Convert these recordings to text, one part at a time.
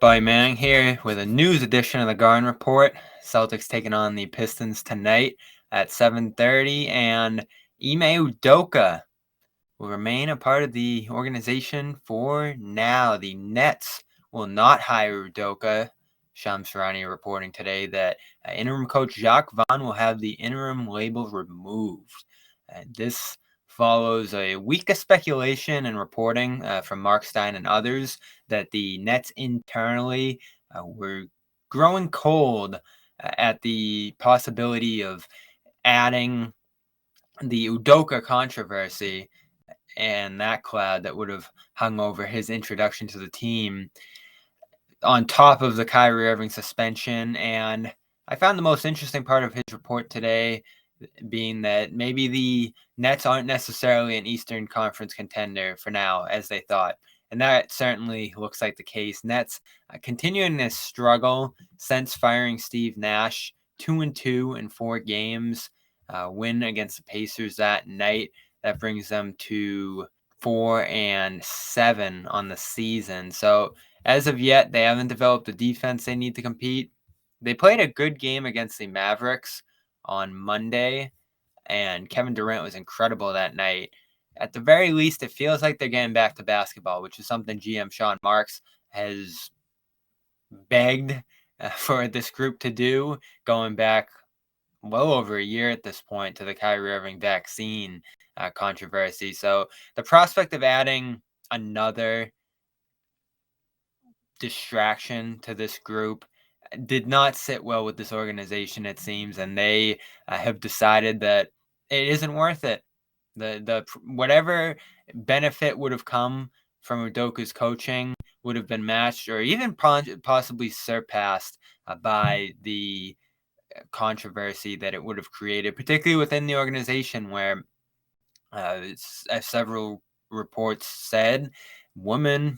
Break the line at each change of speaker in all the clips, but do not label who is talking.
Buddy Manning here with a news edition of the Garden Report. Celtics taking on the Pistons tonight at 7:30, and Ime Udoka will remain a part of the organization for now. The Nets will not hire Udoka. Shams Charania reporting today that interim coach Jacque Vaughn will have the interim label removed. This follows a week of speculation and reporting from Mark Stein and others that the Nets internally were growing cold at the possibility of adding the Udoka controversy and that cloud that would have hung over his introduction to the team on top of the Kyrie Irving suspension. And I found the most interesting part of his report today being that maybe the Nets aren't necessarily an Eastern Conference contender for now, as they thought. And that certainly looks like the case. Nets continuing this struggle since firing Steve Nash, 2-2 in 4 games, win against the Pacers that night. That brings them to 4-7 on the season. So as of yet, they haven't developed the defense they need to compete. They played a good game against the Mavericks on Monday, and Kevin Durant was incredible that night. At the very least, it feels like they're getting back to basketball, which is something GM Sean Marks has begged for this group to do, going back well over a year at this point to the Kyrie Irving vaccine controversy. So the prospect of adding another distraction to this group did not sit well with this organization, it seems, and they have decided that it isn't worth it. The whatever benefit would have come from Udoka's coaching would have been matched or even possibly surpassed by the controversy that it would have created, particularly within the organization where, as several reports said, women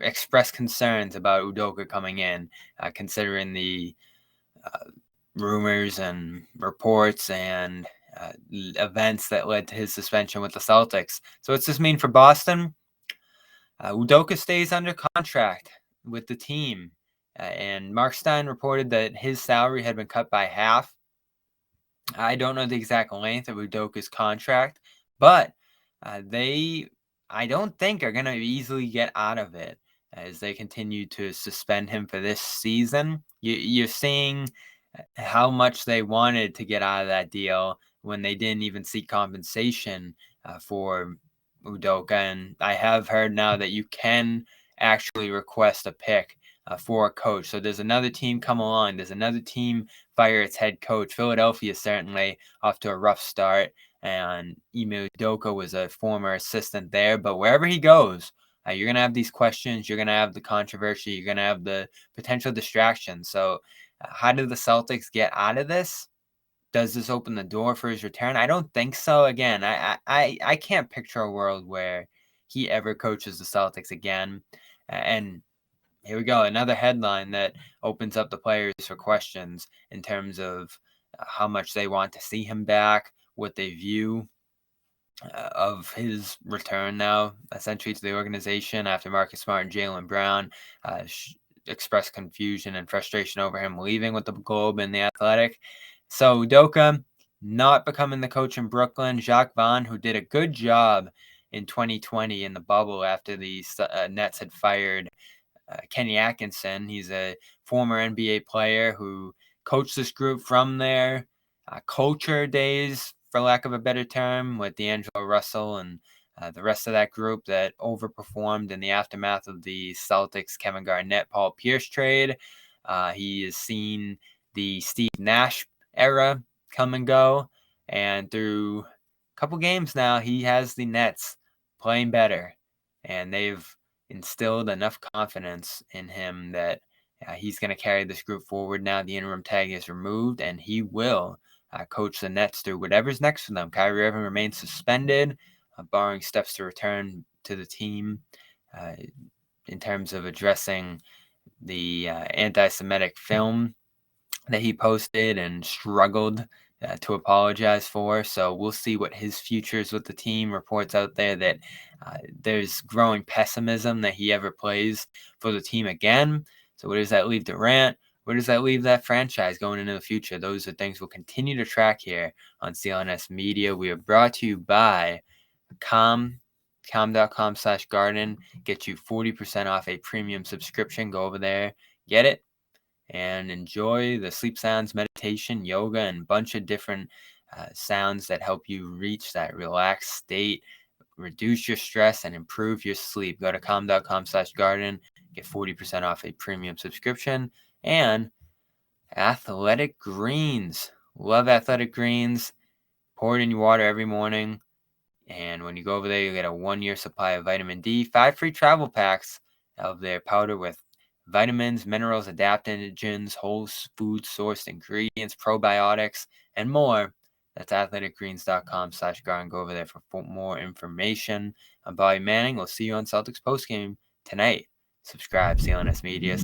expressed concerns about Udoka coming in, considering the rumors and reports and events that led to his suspension with the Celtics. So what's this mean for Boston? Udoka stays under contract with the team. And Mark Stein reported that his salary had been cut by half. I don't know the exact length of Udoka's contract, but I don't think are going to easily get out of it as they continue to suspend him for this season. You're seeing how much they wanted to get out of that deal when they didn't even seek compensation for Udoka. And I have heard now that you can actually request a pick for a coach. So there's another team come along. There's another team fire its head coach. Philadelphia certainly off to a rough start. And Ime Udoka was a former assistant there. But wherever he goes, you're going to have these questions. You're going to have the controversy. You're going to have the potential distraction. So how do the Celtics get out of this? Does this open the door for his return? I don't think so. Again, I can't picture a world where he ever coaches the Celtics again. And here we go, another headline that opens up the players for questions in terms of how much they want to see him back, what they view of his return now, essentially, to the organization after Marcus Smart and Jaylen Brown expressed confusion and frustration over him leaving with the Globe and the Athletic. So Udoka not becoming the coach in Brooklyn. Jacque Vaughn, who did a good job in 2020 in the bubble after the Nets had fired Kenny Atkinson. He's a former NBA player who coached this group from their culture days, for lack of a better term, with D'Angelo Russell and the rest of that group that overperformed in the aftermath of the Celtics, Kevin Garnett, Paul Pierce trade. He has seen the Steve Nash era come and go, and through a couple games now, he has the Nets playing better, and they've instilled enough confidence in him that he's going to carry this group forward now. The interim tag is removed, and he will coach the Nets through whatever's next for them. Kyrie Irving remains suspended, barring steps to return to the team in terms of addressing the anti-Semitic film that he posted and struggled to apologize for. So we'll see what his future is with the team. Reports out there that there's growing pessimism that he ever plays for the team again. So where does that leave Durant? Where does that leave that franchise going into the future? Those are things we'll continue to track here on CLNS Media. We are brought to you by com.com/garden. Get you 40% off a premium subscription. Go over there, get it, and enjoy the sleep sounds, meditation, yoga, and a bunch of different sounds that help you reach that relaxed state, reduce your stress, and improve your sleep. Go to com.com/garden, get 40% off a premium subscription. And Athletic Greens. Love Athletic Greens. Pour it in your water every morning. And when you go over there, you get a 1-year supply of vitamin D, 5 free travel packs of their powder with vitamins, minerals, adaptogens, whole food sourced ingredients, probiotics, and more. That's athleticgreens.com/garden. Go over there for more information. I'm Bobby Manning. We'll see you on Celtics postgame tonight. Subscribe, CLNS Media.